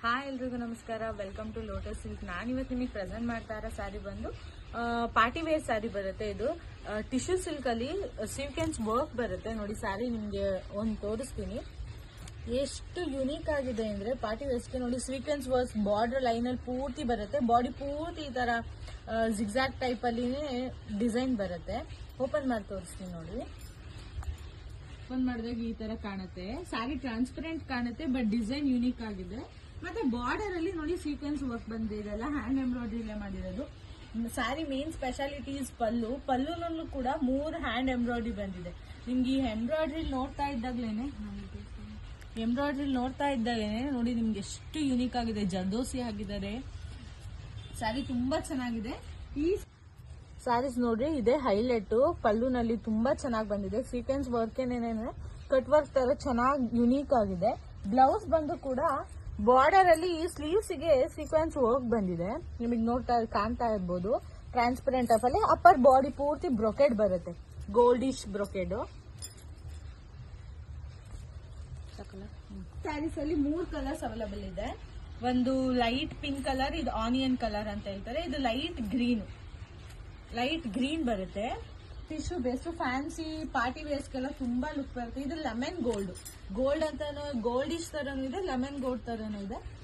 Hi ಎಲ್ರಿಗೂ ನಮಸ್ಕಾರ. Welcome to Lotus Silk. ನಾನು ಇವತ್ತು ನಿಮಗೆ ಪ್ರೆಸೆಂಟ್ ಮಾಡ್ತಾ ಇರೋ ಸ್ಯಾರಿ ಬಂದು ಪಾರ್ಟಿ ವೇರ್ ಸ್ಯಾರಿ ಬರುತ್ತೆ. ಇದು ಟಿಶ್ಯೂ ಸಿಲ್ಕ್ ಅಲ್ಲಿ ಸೀಕ್ವೆನ್ಸ್ ವರ್ಕ್ ಬರುತ್ತೆ. ನೋಡಿ ಸ್ಯಾರಿ ನಿಮಗೆ ಒಂದು ತೋರಿಸ್ತೀನಿ. ಎಷ್ಟು ಯುನೀಕ್ ಆಗಿದೆ ಅಂದ್ರೆ ಪಾರ್ಟಿ ವೇರ್ಸ್ಗೆ ನೋಡಿ ಸೀಕ್ವೆನ್ಸ್ ವರ್ಕ್ ಬಾರ್ಡರ್ ಲೈನ್ ಅಲ್ಲಿ ಪೂರ್ತಿ ಬರುತ್ತೆ. ಬಾಡಿ ಪೂರ್ತಿ ಈ ತರ ಜಿಗ್ಜಾಗ್ ಟೈಪ್ ಅಲ್ಲಿ ಡಿಸೈನ್ ಬರುತ್ತೆ. ಓಪನ್ ಮಾಡಿ ತೋರಿಸ್ತೀನಿ ನೋಡಿ. ಓಪನ್ ಮಾಡಿದಾಗ ಈ ತರ ಕಾಣುತ್ತೆ. ಸ್ಯಾರಿ ಟ್ರಾನ್ಸ್ಪರೆಂಟ್ ಕಾಣುತ್ತೆ, ಬಟ್ ಡಿಸೈನ್ ಯುನೀಕ್ ಆಗಿದೆ. ಮತ್ತೆ ಬಾರ್ಡರ್ ಅಲ್ಲಿ ನೋಡಿ ಸೀಕ್ವೆನ್ಸ್ ವರ್ಕ್ ಬಂದಿದೆ, ಹ್ಯಾಂಡ್ ಎಂಬ್ರಾಯ್ಡ್ರಿ ಮಾಡಿರೋದು. ಸ್ಯಾರಿ ಮೇನ್ ಸ್ಪೆಷಾಲಿಟೀಸ್ ಪಲ್ಲುನಲ್ಲೂ ಕೂಡ 3 ಹ್ಯಾಂಡ್ ಎಂಬ್ರಾಯ್ಡ್ರಿ ಬಂದಿದೆ. ನಿಮ್ಗೆ ಈ ಎಂಬ್ರಾಯ್ಡ್ರಿ ನೋಡ್ತಾ ಇದ್ದಾಗ್ಲೇನೆ ನೋಡಿ ನಿಮ್ಗೆ ಎಷ್ಟು ಯುನೀಕ್ ಆಗಿದೆ. ಜರ್ದೋಸಿ ಆಗಿದ್ದಾರೆ. ಸ್ಯಾರಿ ತುಂಬಾ ಚೆನ್ನಾಗಿದೆ. ಈ ಸ್ಯಾರೀಸ್ ನೋಡ್ರಿ, ಇದೆ ಹೈಲೈಟ್. ಪಲ್ಲುನಲ್ಲಿ ತುಂಬಾ ಚೆನ್ನಾಗಿ ಬಂದಿದೆ. ಸೀಕ್ವೆನ್ಸ್ ವರ್ಕ್ ಏನೇನೇನೆ ಕಟ್ ವರ್ಕ್ ತರ ಚೆನ್ನಾಗಿ ಯುನೀಕ್ ಆಗಿದೆ. ಬ್ಲೌಸ್ ಬಂದು ಕೂಡ ಬಾರ್ಡರ್ ಅಲ್ಲಿ ಸ್ಲೀವ್ಸ್ ಗೆ ಸೀಕ್ವೆನ್ಸ್ ವರ್ಕ್ ಬಂದಿದೆ. ನಿಮಗೆ ಕಾಣ್ತಾ ಇರ್ಬೋದು. ಟ್ರಾನ್ಸ್ಪರೆಂಟ್ ಆಫ್ ಅಲ್ಲಿ ಅಪ್ಪರ್ ಬಾಡಿ ಪೂರ್ತಿ ಬ್ರೊಕೆಡ್ ಬರುತ್ತೆ, ಗೋಲ್ಡಿಶ್ ಬ್ರೊಕೆಡ್. ಸ್ಯಾರೀಸ್ ಅಲ್ಲಿ 3 ಕಲರ್ಸ್ ಅವೈಲಬಲ್ ಇದೆ. ಒಂದು ಲೈಟ್ ಪಿಂಕ್ ಕಲರ್, ಇದು ಆನಿಯನ್ ಕಲರ್ ಅಂತ ಹೇಳ್ತಾರೆ. ಇದು ಲೈಟ್ ಗ್ರೀನ್ ಬರುತ್ತೆ. ಟಿಶ್ಯೂ ಬೇಸ್ ಫ್ಯಾನ್ಸಿ ಪಾರ್ಟಿ ವೇರ್ಸ್ಗೆಲ್ಲ ತುಂಬಾ ಲುಕ್ ಬರುತ್ತೆ. ಇದು ಲೆಮನ್ ಗೋಲ್ಡ್ ಅಂತ ಗೋಲ್ಡಿಶ್ ತರನು ಇದೆ, ಲೆಮನ್ ಗೋಲ್ಡ್ ತರನು ಇದೆ.